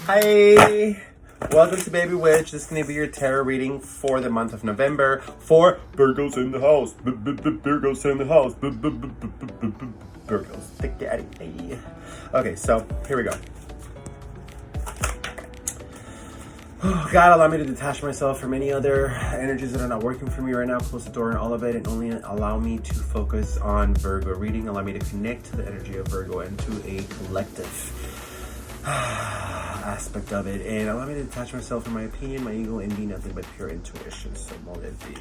Hi! Welcome to Baby Witch. This is going to be your tarot reading for the month of November for Virgos in the house. Virgos in the house. Virgos. Thick daddy. Okay, so here we go. God, allow me to detach myself from any other energies that are not working for me right now. Close the door and all of it, and only allow me to focus on Virgo reading. Allow me to connect to the energy of Virgo and to a collective aspect of it, and allow me to detach myself from my opinion, my ego, and be nothing but pure intuition. So let it be.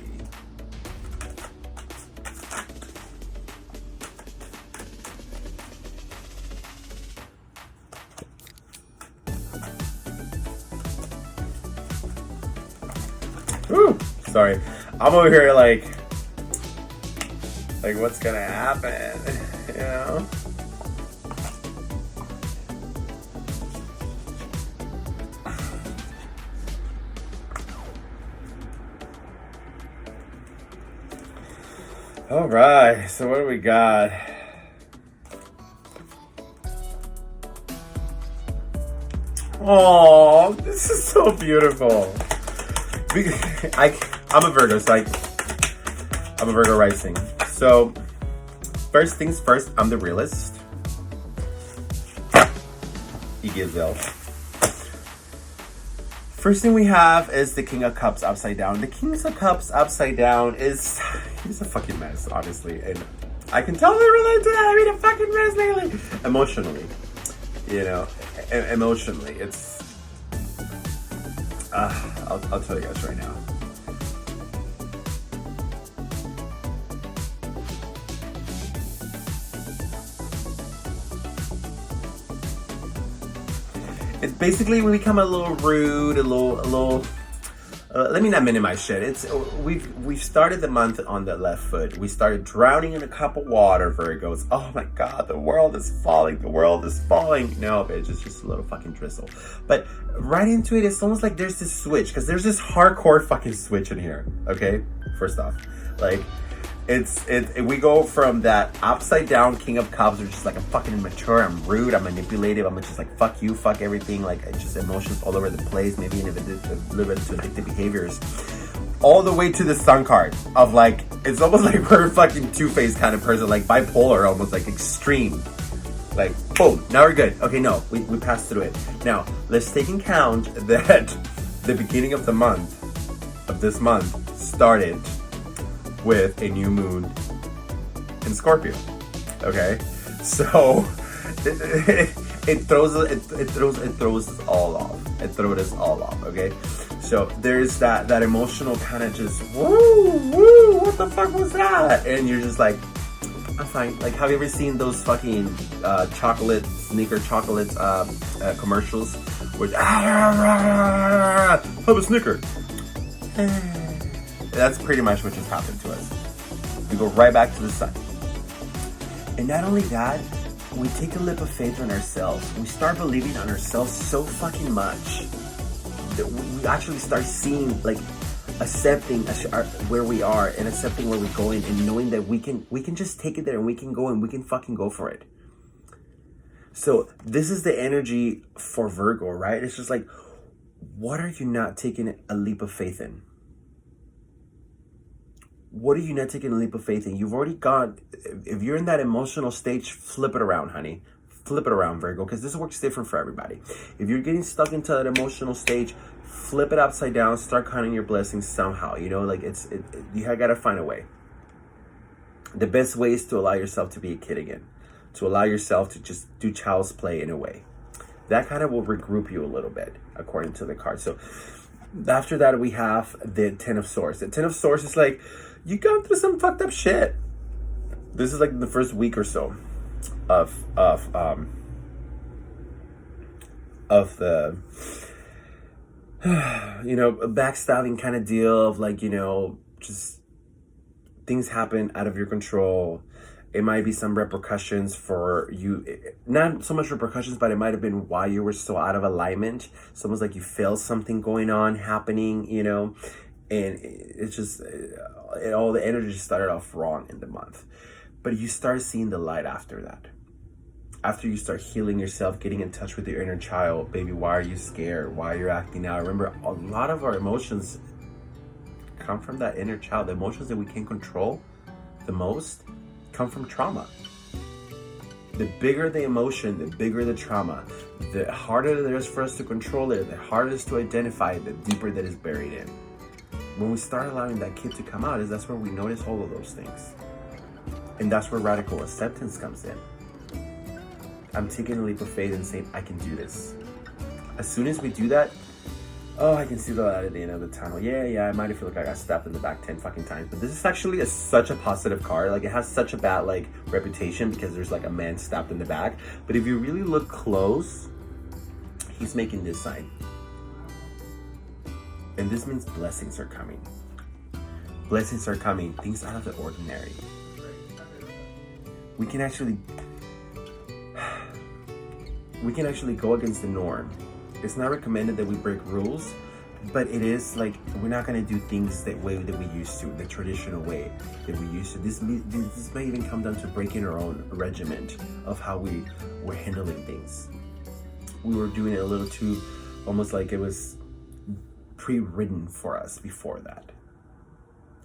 Woo! Sorry, I'm over here like what's gonna happen, you know? All right, so what do we got? Oh, this is so beautiful. I'm a Virgo, so I'm a Virgo rising. So, first things first, I'm the realist. Gazelle. First thing we have is the King of Cups upside down. The King of Cups upside down he's a fucking mess, honestly. And I can totally relate to that. I mean, a fucking mess lately. Emotionally, you know, emotionally, it's, I'll tell you guys right now. It's basically we become a little rude, a little. Let me not minimize shit. We've started the month on the left foot. We started drowning in a cup of water. Virgos. Oh my God, the world is falling. The world is falling. No, bitch, it's just a little fucking drizzle. But right into it, it's almost like there's this switch, because there's this hardcore fucking switch in here. Okay, first off, like. We go from that upside down King of Cups, which is like I'm fucking immature, I'm rude, I'm manipulative, I'm just like fuck you, fuck everything, like it's just emotions all over the place, maybe a little bit to addictive behaviors, all the way to the Sun card of like, it's almost like we're a fucking two-faced kind of person, like bipolar, almost like extreme. Like, boom, now we're good. Okay, no, we passed through it. Now, let's take in count that the beginning of the month, of this month, started with a new moon in Scorpio. Okay, so it throws us all off. It throws us all off. Okay, so there's that emotional kind of just woo, what the fuck was that? And you're just like, I'm fine. Like, have you ever seen those fucking sneaker chocolate commercials where have a sneaker? That's pretty much what just happened to us. We go right back to the sun. And not only that, we take a leap of faith on ourselves. We start believing on ourselves so fucking much that we actually start seeing, like, accepting where we are and accepting where we're going, and knowing that we can just take it there and we can go and we can fucking go for it. So this is the energy for Virgo, right? It's just like, what are you not taking a leap of faith in? What are you not taking a leap of faith in? You've already gone. If you're in that emotional stage, flip it around, honey. Flip it around, Virgo, because this works different for everybody. If you're getting stuck into that emotional stage, flip it upside down. Start counting your blessings somehow. You know, like you got to find a way. The best way is to allow yourself to be a kid again. To allow yourself to just do child's play in a way. That kind of will regroup you a little bit, according to the card. So after that, we have the Ten of Swords. The Ten of Swords is like, you gone through some fucked up shit. This is like the first week or so of the backstabbing kind of deal of, like, just things happen out of your control. It might be some repercussions for you, not so much repercussions, but it might have been why you were so out of alignment. It's almost like you felt something going on happening, and it's just all the energy started off wrong in the month, but you start seeing the light after that. after you start healing yourself, getting in touch with your inner child, baby, why are you scared? Why are you acting out? Remember, a lot of our emotions come from that inner child. The emotions that we can't control the most come from trauma. The bigger the emotion, the bigger the trauma. The harder it is for us to control it, the harder it is to identify it, the deeper that is buried in. When we start allowing that kid to come out, that's where we notice all of those things. And that's where radical acceptance comes in. I'm taking a leap of faith and saying, I can do this. As soon as we do that, I can see the light at the end of the tunnel. Yeah, I might feel like I got stabbed in the back 10 fucking times. But this is actually such a positive card. Like, it has such a bad, like, reputation because there's, like, a man stabbed in the back. But if you really look close, he's making this sign. And this means blessings are coming. Blessings are coming. Things out of the ordinary. We can actually go against the norm. It's not recommended that we break rules, but it is like, we're not going to do things that way that we used to, the traditional way that we used to. This may even come down to breaking our own regiment of how we were handling things. We were doing it a little too, almost like it was pre-written for us before that.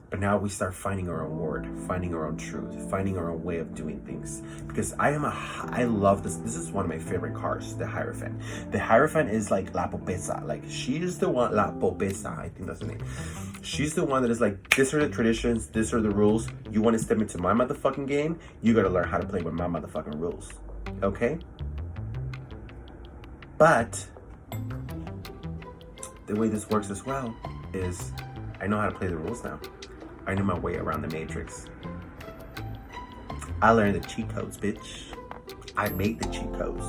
But now we start finding our own word, finding our own truth, finding our own way of doing things. Because I love this. This is one of my favorite cards, the Hierophant. The Hierophant is like La Popesa. Like, she is the one, La Popesa, I think that's the name. She's the one that is like, these are the traditions, these are the rules. You want to step into my motherfucking game? You got to learn how to play with my motherfucking rules. Okay? But the way this works as well is, I know how to play the rules now. I know my way around the matrix. I learned the cheat codes, bitch. I made the cheat codes.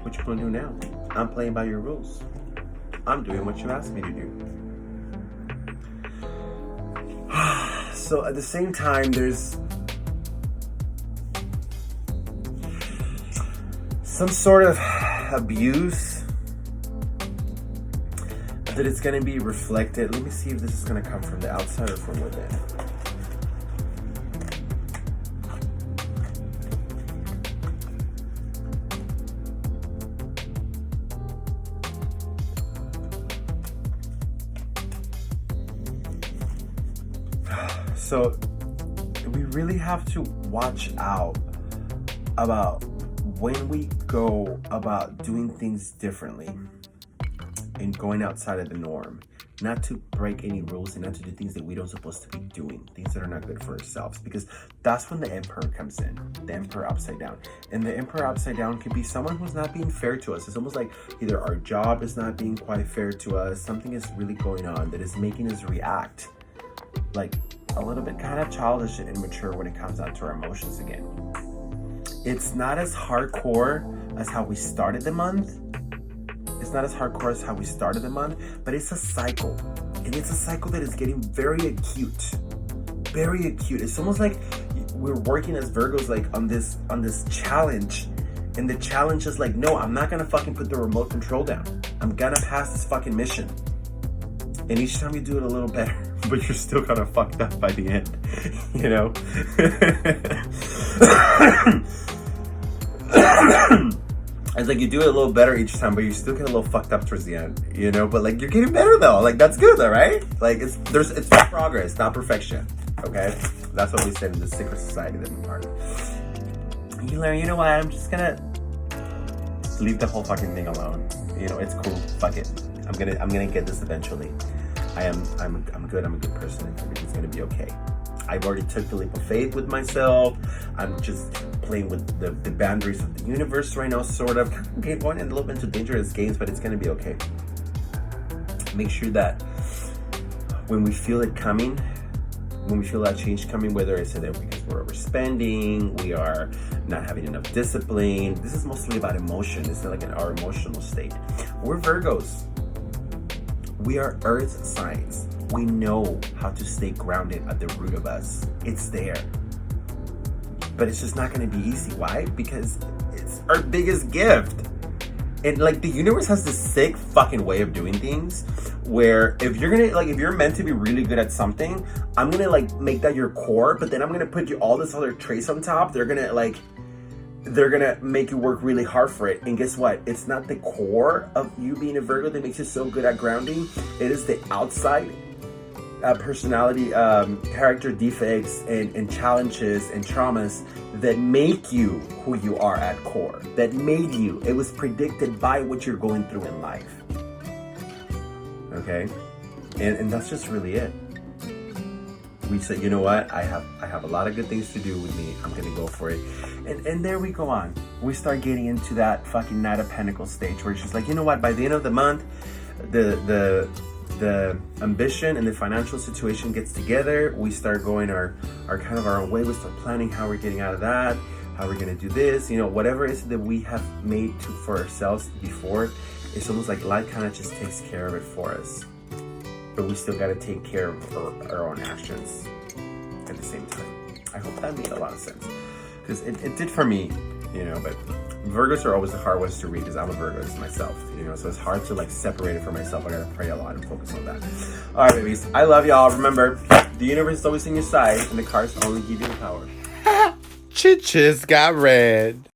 What you gonna do now? I'm playing by your rules. I'm doing what you asked me to do. So at the same time, there's some sort of abuse that it's going to be reflected. Let me see if this is going to come from the outside or from within. So we really have to watch out about when we go about doing things differently and going outside of the norm, not to break any rules and not to do things that we don't supposed to be doing, things that are not good for ourselves, because that's when the Emperor comes in, the Emperor upside down. And the Emperor upside down could be someone who's not being fair to us. It's almost like either our job is not being quite fair to us, something is really going on that is making us react like a little bit kind of childish and immature when it comes down to our emotions again. It's not as hardcore as how we started the month. It's not as hardcore as how we started the month, but it's a cycle. And it's a cycle that is getting very acute. Very acute. It's almost like we're working as Virgos like on this challenge. And the challenge is like, no, I'm not gonna fucking put the remote control down. I'm gonna pass this fucking mission. And each time you do it a little better, but you're still kind of fucked up by the end, you know? It's like you do it a little better each time, but you still get a little fucked up towards the end, you know? But like, you're getting better though. Like, that's good though, right? Like, it's progress, not perfection, okay? That's what we said in the secret society that we're part of. You learn, you know what? I'm just gonna leave the whole fucking thing alone. You know, it's cool. Fuck it. I'm gonna get this eventually. I'm good. I'm a good person. Everything's gonna be okay. I've already took the leap of faith with myself. I'm just playing with the boundaries of the universe right now, sort of. Going a little bit into dangerous games, but it's gonna be okay. Make sure that when we feel it coming, when we feel that change coming, whether it's that because we're overspending, we are not having enough discipline. This is mostly about emotion. It's not like our emotional state. We're Virgos. We are earth signs. We know how to stay grounded at the root of us. It's there. But it's just not going to be easy. Why? Because it's our biggest gift. And like, the universe has this sick fucking way of doing things where if you're meant to be really good at something, I'm going to like make that your core, but then I'm going to put you all this other traits on top. They're going to like they're gonna make you work really hard for it. And guess what? It's not the core of you being a Virgo that makes you so good at grounding. It is the outside personality, character defects, and challenges and traumas that make you who you are at core. That made you. It was predicted by what you're going through in life. Okay, and that's just really it. We said, you know what? I have a lot of good things to do with me. I'm gonna go for it, and there we go on. We start getting into that fucking Knight of Pentacles stage where it's just like, you know what? By the end of the month, the ambition and the financial situation gets together. We start going our kind of our own way. We start planning how we're getting out of that, how we're gonna do this. You know, whatever it is that we have made for ourselves before, it's almost like life kind of just takes care of it for us. But we still gotta take care of our own actions at the same time. I hope that made a lot of sense, because it did for me, you know. But Virgos are always the hard ones to read, because I'm a Virgo myself, you know, so it's hard to like separate it from myself. I gotta pray a lot and focus on that. All right, babies, I love y'all. Remember, the universe is always on your side, and the cards only give you the power. Chitches got red.